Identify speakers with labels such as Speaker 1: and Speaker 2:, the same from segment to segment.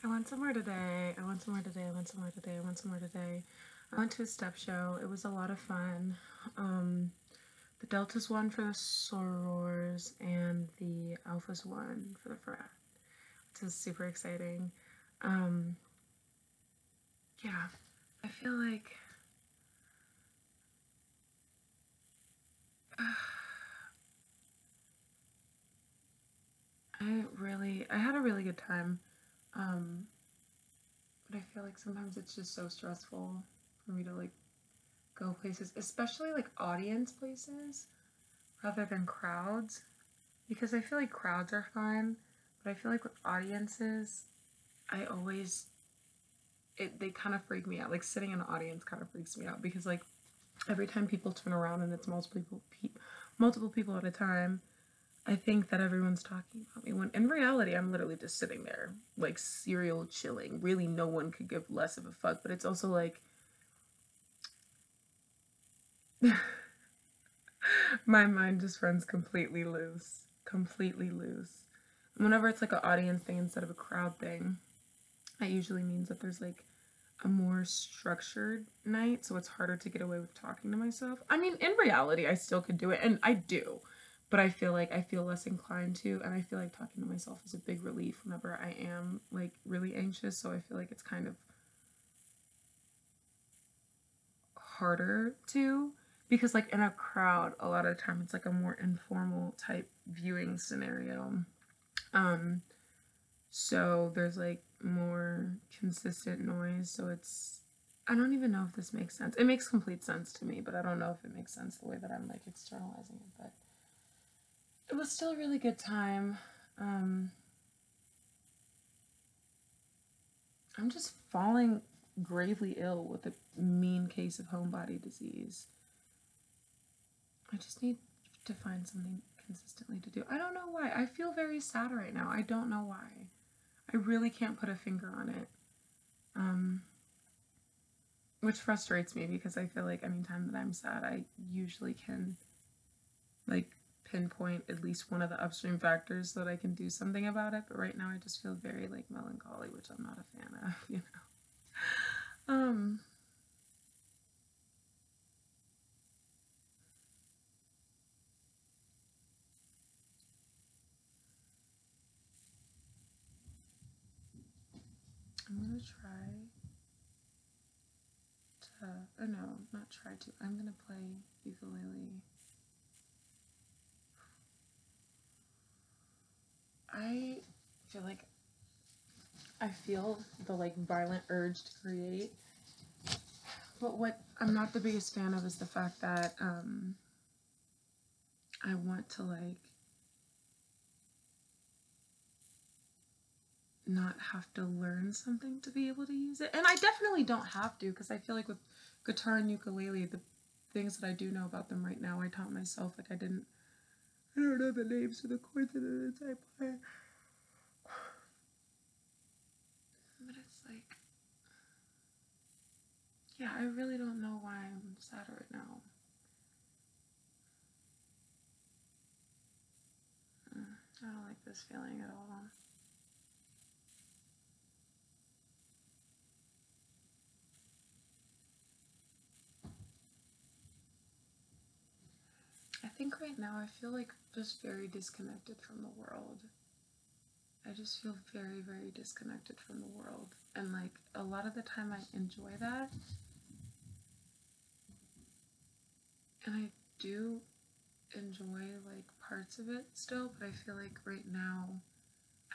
Speaker 1: I went somewhere today. I went somewhere today. I went somewhere today. I went somewhere today. I went to a step show. It was a lot of fun. The Deltas won for the sorors and the Alphas won for the frat, which is super exciting. Um, yeah, I feel like I had a really good time. Um, but I feel like sometimes it's just so stressful for me to like go places, especially like audience places rather than crowds, because I feel like crowds are fine, but I feel like with audiences, I always they kind of freak me out. Like sitting in an audience kind of freaks me out because like every time people turn around and it's multiple people at a time, I think that everyone's talking about me when in reality I'm literally just sitting there like serial chilling. Really no one could give less of a fuck, but it's also like my mind just runs completely loose. Completely loose. And whenever it's like an audience thing instead of a crowd thing, that usually means that there's like a more structured night, so it's harder to get away with talking to myself. I mean, in reality, I still could do it, and I do, but I feel like I feel less inclined to, and I feel like talking to myself is a big relief whenever I am like really anxious, so I feel like it's kind of harder to because like in a crowd a lot of the time it's like a more informal type viewing scenario. um so there's like more consistent noise, so it's I don't even know if this makes sense. It makes complete sense to me, but I don't know if it makes sense the way that I'm like externalizing it. But it was still a really good time. um I'm just falling gravely ill with a mean case of homebody disease. I just need to find something consistently to do. I don't know why. I feel very sad right now. I don't know why. I really can't put a finger on it. Um, which frustrates me because I feel like anytime that I'm sad, I usually can like pinpoint at least one of the upstream factors so that I can do something about it. But right now, I just feel very like melancholy, which I'm not a fan of. You know. I'm gonna try to. Oh no, not try to. I'm gonna play ukulele. I feel like I feel the like violent urge to create. But what I'm not the biggest fan of is the fact that I want to like not have to learn something to be able to use it. And I definitely don't have to because I feel like with guitar and ukulele, the things that I do know about them right now, I taught myself. Like I don't know the names of the chords that I play. But it's like, yeah, I really don't know why I'm sad right now. I don't like this feeling at all. I think right now I feel like just very disconnected from the world. I just feel very, very disconnected from the world. And like a lot of the time I enjoy that. And I do enjoy like parts of it still, but I feel like right now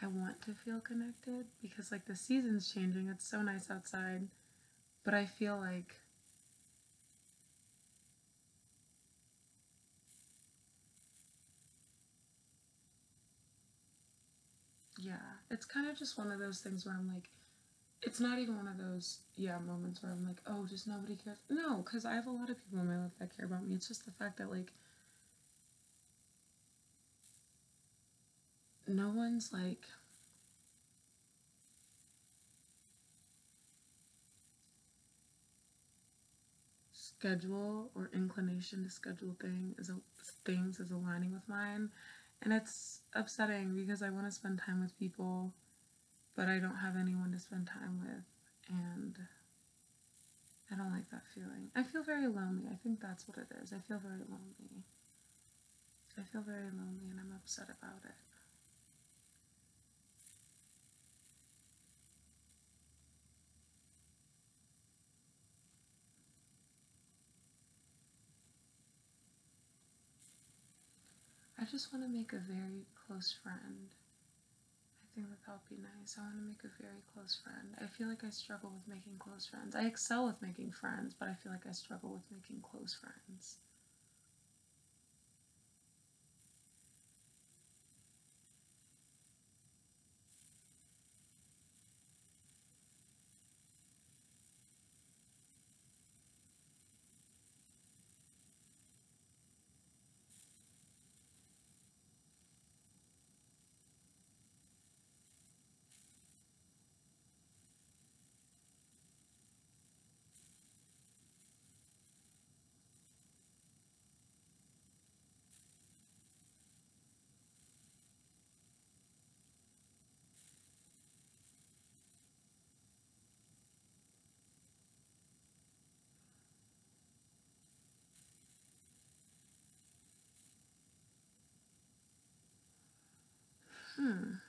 Speaker 1: I want to feel connected because like the season's changing. It's so nice outside. But I feel like yeah, it's kind of just one of those things where I'm like, it's not even one of those moments where I'm like, oh, just nobody cares. No, because I have a lot of people in my life that care about me. It's just the fact that like no one's like schedule or inclination to schedule things is aligning with mine, and it's upsetting because I want to spend time with people but I don't have anyone to spend time with, and I don't like that feeling. I feel very lonely. I think that's what it is. I feel very lonely. I feel very lonely, and I'm upset about it. I just want to make a very close friend. I think that would be nice. I want to make a very close friend. I feel like I struggle with making close friends. I excel with making friends, but I feel like I struggle with making close friends. Hmm.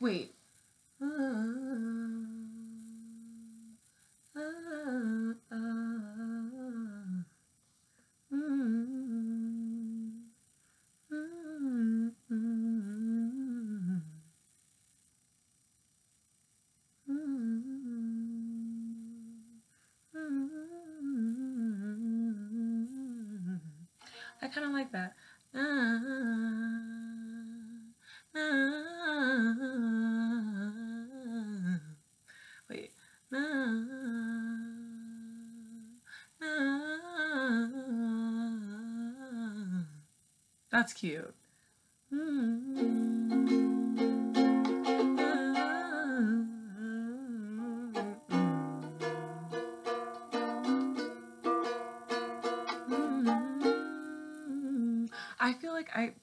Speaker 1: Wait. I kind of like that. Wait. That's cute. I feel like I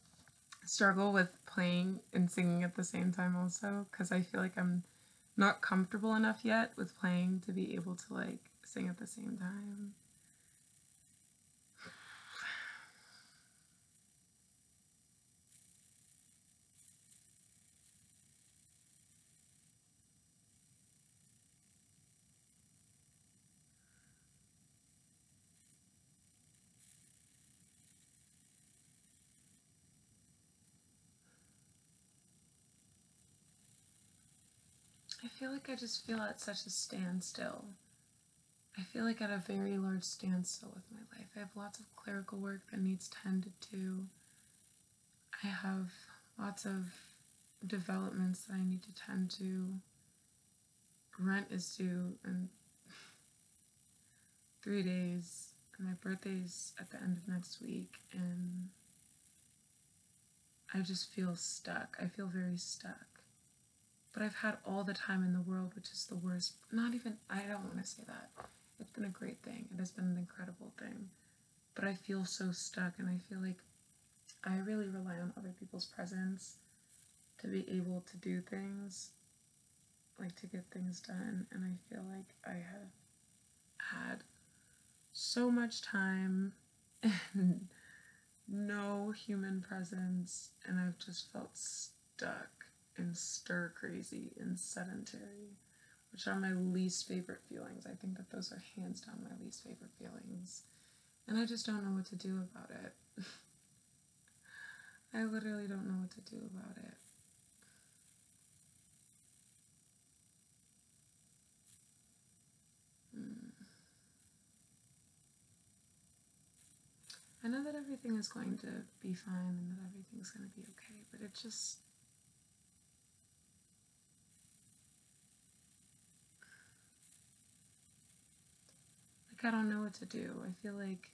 Speaker 1: struggle with playing and singing at the same time also because I feel like I'm not comfortable enough yet with playing to be able to like sing at the same time. I feel like I just feel at such a standstill. I feel like at a very large standstill with my life. I have lots of clerical work that needs tended to. I have lots of developments that I need to tend to. Rent is due in 3 days, and my birthday's at the end of next week, and I just feel stuck. I feel very stuck. But I've had all the time in the world, which is the worst. Not even, I don't want to say that. It's been a great thing. It has been an incredible thing. But I feel so stuck, and I feel like I really rely on other people's presence to be able to do things. like to get things done, and I feel like I have had so much time and no human presence, and I've just felt stuck and stir crazy and sedentary, which are my least favorite feelings. I think that those are hands down my least favorite feelings, and I just don't know what to do about it. I literally don't know what to do about it. I know that everything is going to be fine and that everything's going to be okay, but it just. Like, I don't know what to do. I feel like.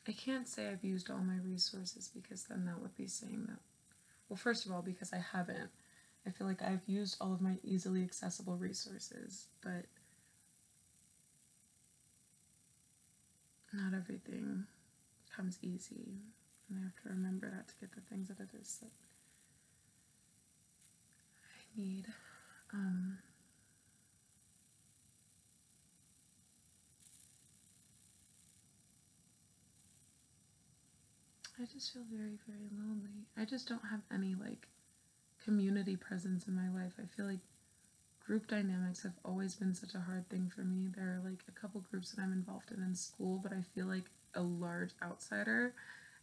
Speaker 1: I can't say I've used all my resources because then that would be saying that. Well, first of all, because I haven't. I feel like I've used all of my easily accessible resources, but not everything comes easy. And I have to remember that to get the things that it is that I need. I just feel very, very lonely. I just don't have any, like, community presence in my life. I feel like group dynamics have always been such a hard thing for me. There are, like, a couple groups that I'm involved in school, but I feel like a large outsider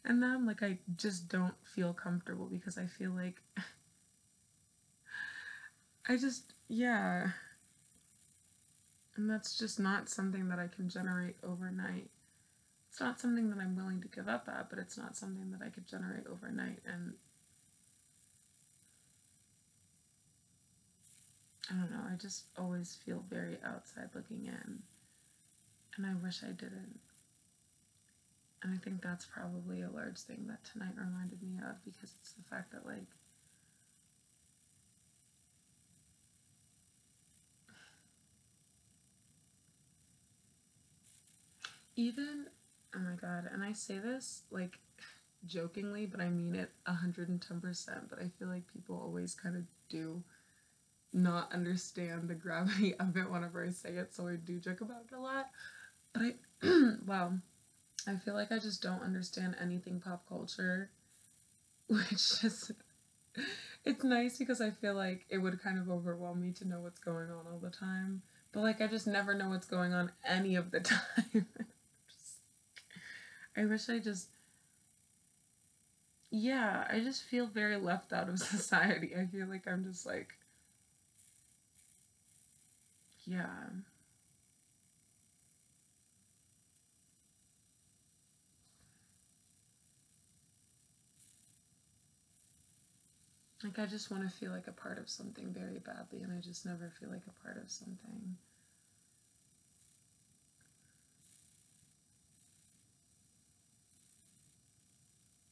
Speaker 1: in them. Like, I just don't feel comfortable because I feel like yeah. And that's just not something that I can generate overnight. It's not something that I'm willing to give up at, but it's not something that I could generate overnight. And I don't know, I just always feel very outside looking in. And I wish I didn't. And I think that's probably a large thing that tonight reminded me of, because it's the fact that, like, even, oh my god, and I say this, like, jokingly, but I mean it 110%, but I feel like people always kind of do not understand the gravity of it whenever I say it, so I do joke about it a lot. But wow, I feel like I just don't understand anything pop culture, which just, it's nice because I feel like it would kind of overwhelm me to know what's going on all the time. But, like, I just never know what's going on any of the time. I wish I just, yeah, I just feel very left out of society. I feel like I'm just like, yeah. Like, I just want to feel like a part of something very badly, and I just never feel like a part of something.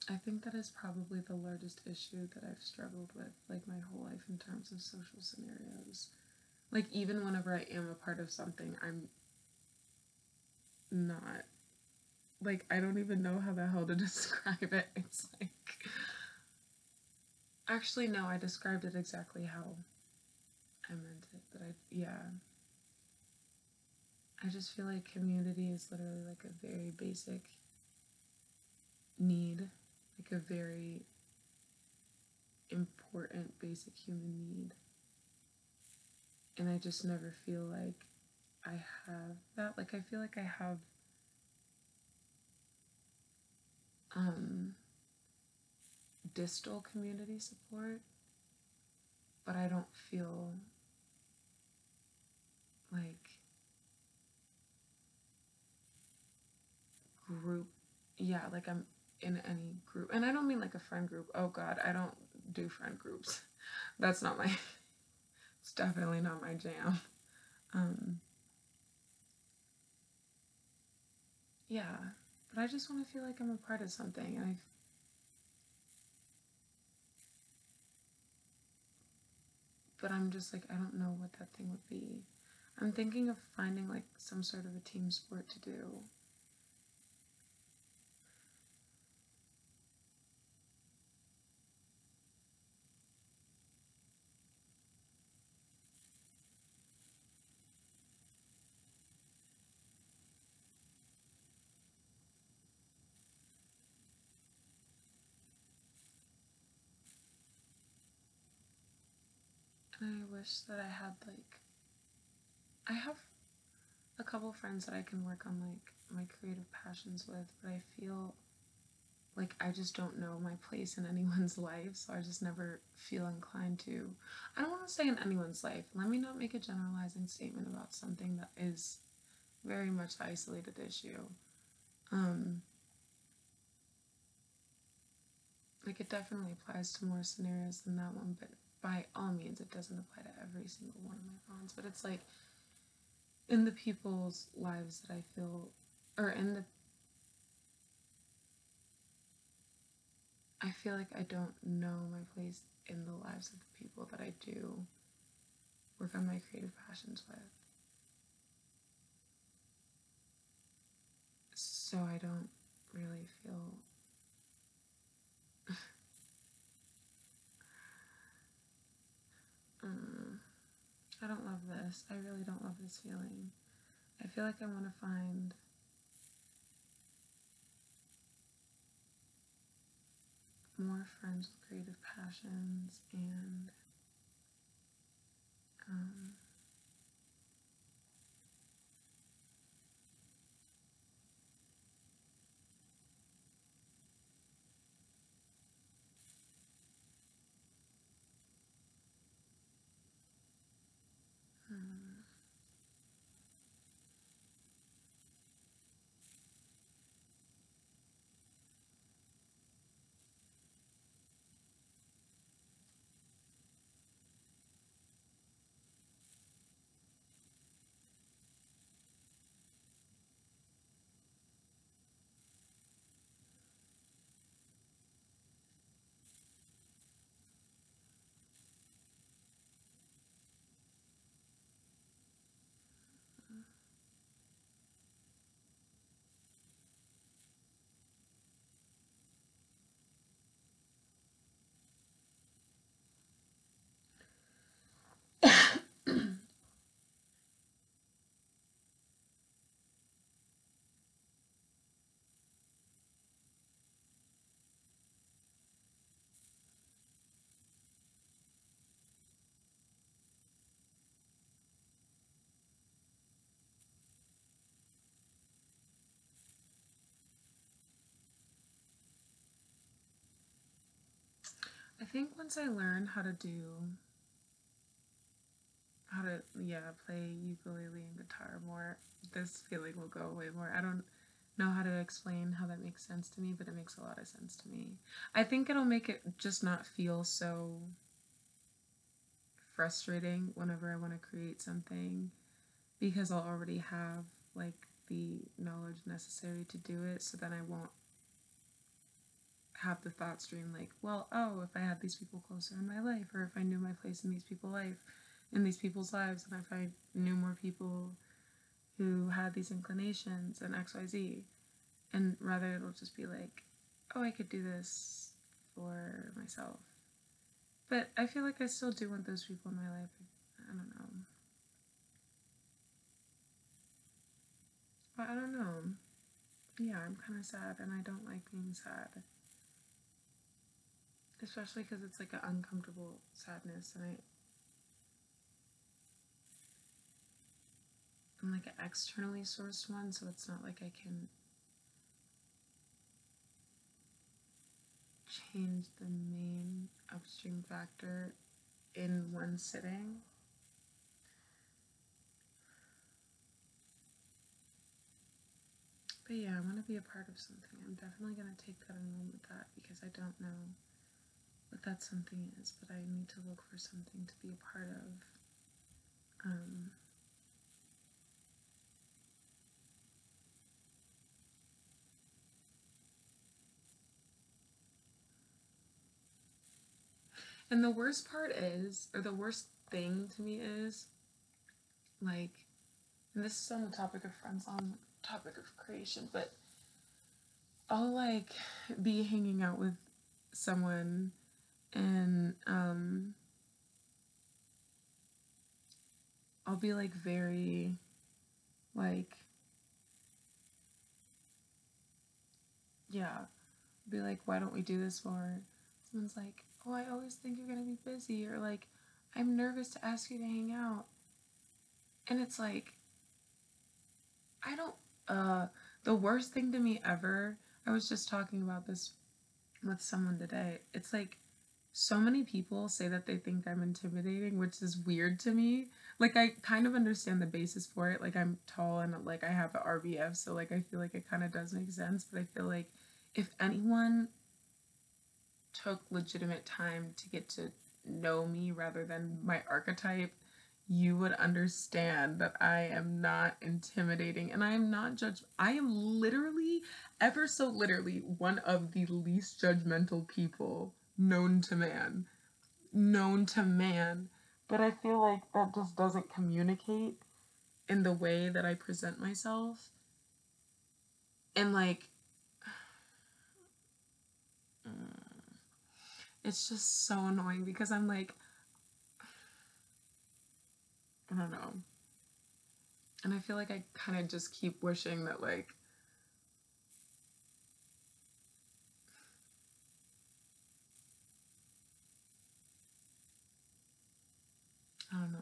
Speaker 1: I think that is probably the largest issue that I've struggled with, like, my whole life in terms of social scenarios. Like, even whenever I am a part of something, I'm not. Like, I don't even know how the hell to describe it. It's like. Actually, no, I described it exactly how I meant it, but yeah. I just feel like community is literally like a very basic need, like a very important basic human need. And I just never feel like I have that. Like, I feel like I have um, distal community support, but I don't feel like group. Yeah, like I'm in any group. And I don't mean like a friend group. Oh God, I don't do friend groups. That's not my, it's definitely not my jam. Um, yeah, but I just want to feel like I'm a part of something. And but I'm just like, I don't know what that thing would be. I'm thinking of finding like some sort of a team sport to do. wish that I had, like, I have a couple friends that I can work on, like, my creative passions with, but I feel like I just don't know my place in anyone's life, so I just never feel inclined to. I don't want to say in anyone's life. Let me not make a generalizing statement about something that is very much isolated issue. Um, like it definitely applies to more scenarios than that one, but by all means, it doesn't apply to every single one of my friends. But it's like in the people's lives that I feel, or in the, I feel like I don't know my place in the lives of the people that I do work on my creative passions with. So I don't really feel. um, I don't love this. I really don't love this feeling. I feel like I want to find more friends with creative passions and um, um, I think once I learn how to play ukulele and guitar more, this feeling will go away more. I don't know how to explain how that makes sense to me, but it makes a lot of sense to me. I think it'll make it just not feel so frustrating whenever I want to create something because I'll already have like the knowledge necessary to do it, so then I won't have the thought stream like, well, oh, if I had these people closer in my life, or if I knew my place in these people's life, in these people's lives, and if I knew more people who had these inclinations and XYZ, and rather it'll just be like, oh, I could do this for myself. But I feel like I still do want those people in my life. I don't know. But I don't know. Yeah, I'm kind of sad, and I don't like being sad. Especially because it's like an uncomfortable sadness, and I'm like an externally sourced one, so it's not like I can change the main upstream factor in one sitting. But yeah, I want to be a part of something. I'm definitely going to take that and run with that because I don't know what that something is, but I need to look for something to be a part of. Um, and the worst part is, or the worst thing to me is, like, and this is on the topic of friends, on the topic of creation, but I'll like be hanging out with someone and I'll be like very like yeah, be like, why don't we do this more? Someone's like, oh, I always think you're gonna be busy, or like, I'm nervous to ask you to hang out. And it's like, I don't, the worst thing to me ever, I was just talking about this with someone today. It's like, so many people say that they think I'm intimidating, which is weird to me. Like, I kind of understand the basis for it. Like, I'm tall and, like, I have an RBF, so, like, I feel like it kind of does make sense. But I feel like if anyone took legitimate time to get to know me rather than my archetype, you would understand that I am not intimidating and I am not judge. I am literally, ever so literally, one of the least judgmental people known to man. Known to man. But I feel like that just doesn't communicate in the way that I present myself. And like, it's just so annoying because I'm like, I don't know. And I feel like I kind of just keep wishing that, like, I don't know.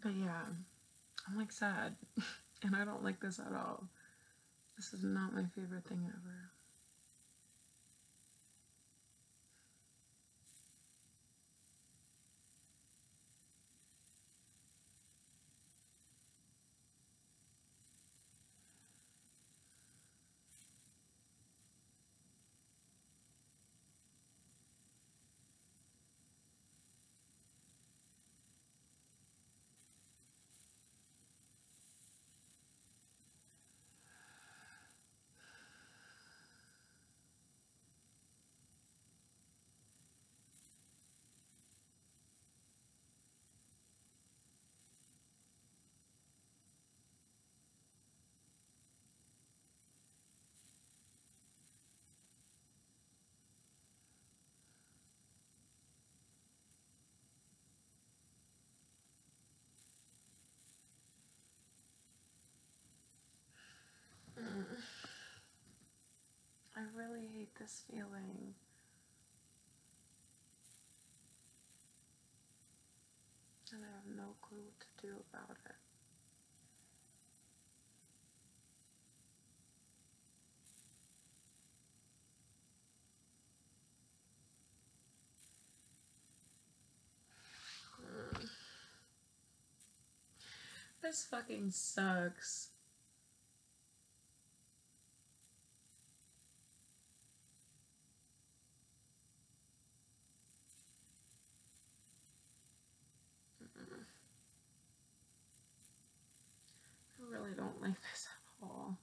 Speaker 1: But yeah, I'm like sad. And I don't like this at all. This is not my favorite thing ever. I really hate this feeling. And I have no clue what to do about it. This fucking sucks. I really don't like this at all.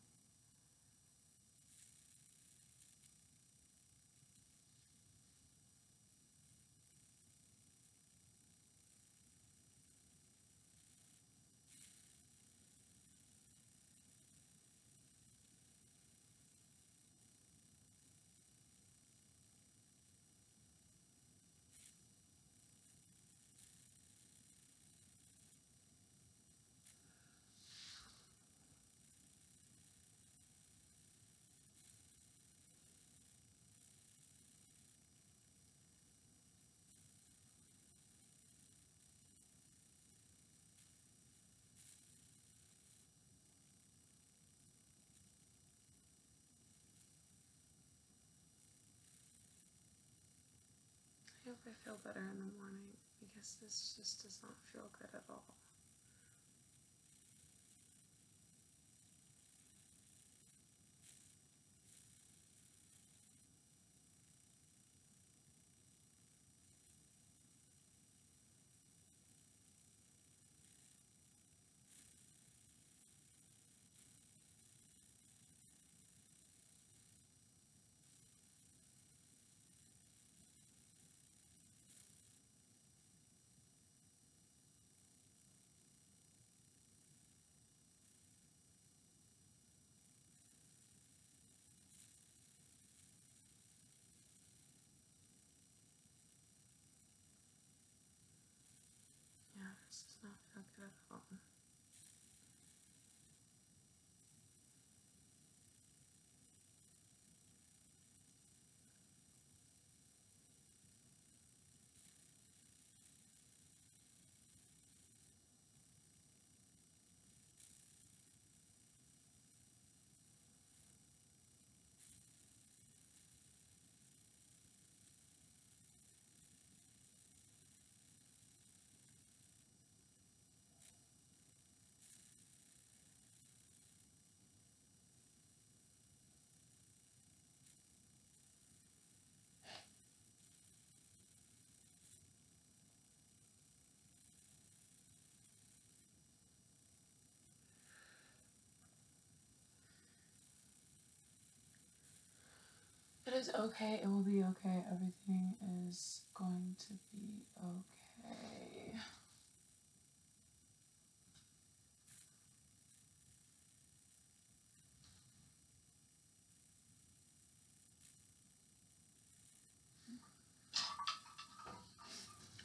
Speaker 1: I hope I feel better in the morning because this just does not feel good at all. Yeah, this does not feel good at all. is okay. It will be okay. Everything is going to be okay.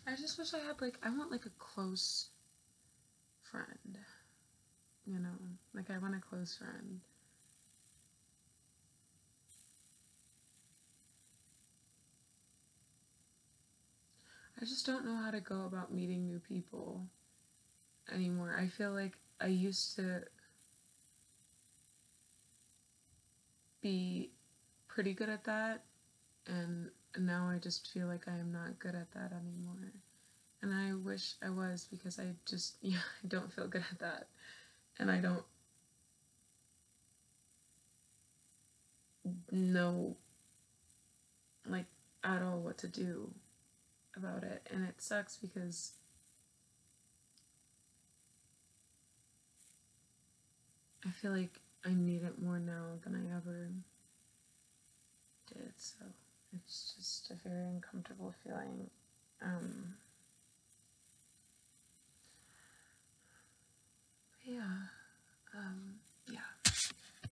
Speaker 1: I just wish I had, like, I want, like, a close friend. You know? Like, I want a close friend. I just don't know how to go about meeting new people anymore. I feel like I used to be pretty good at that, and now I just feel like I am not good at that anymore. And I wish I was, because I just, yeah, I don't feel good at that. And I don't know, like, at all what to do about it. And it sucks because I feel like I need it more now than I ever did. So it's just a very uncomfortable feeling.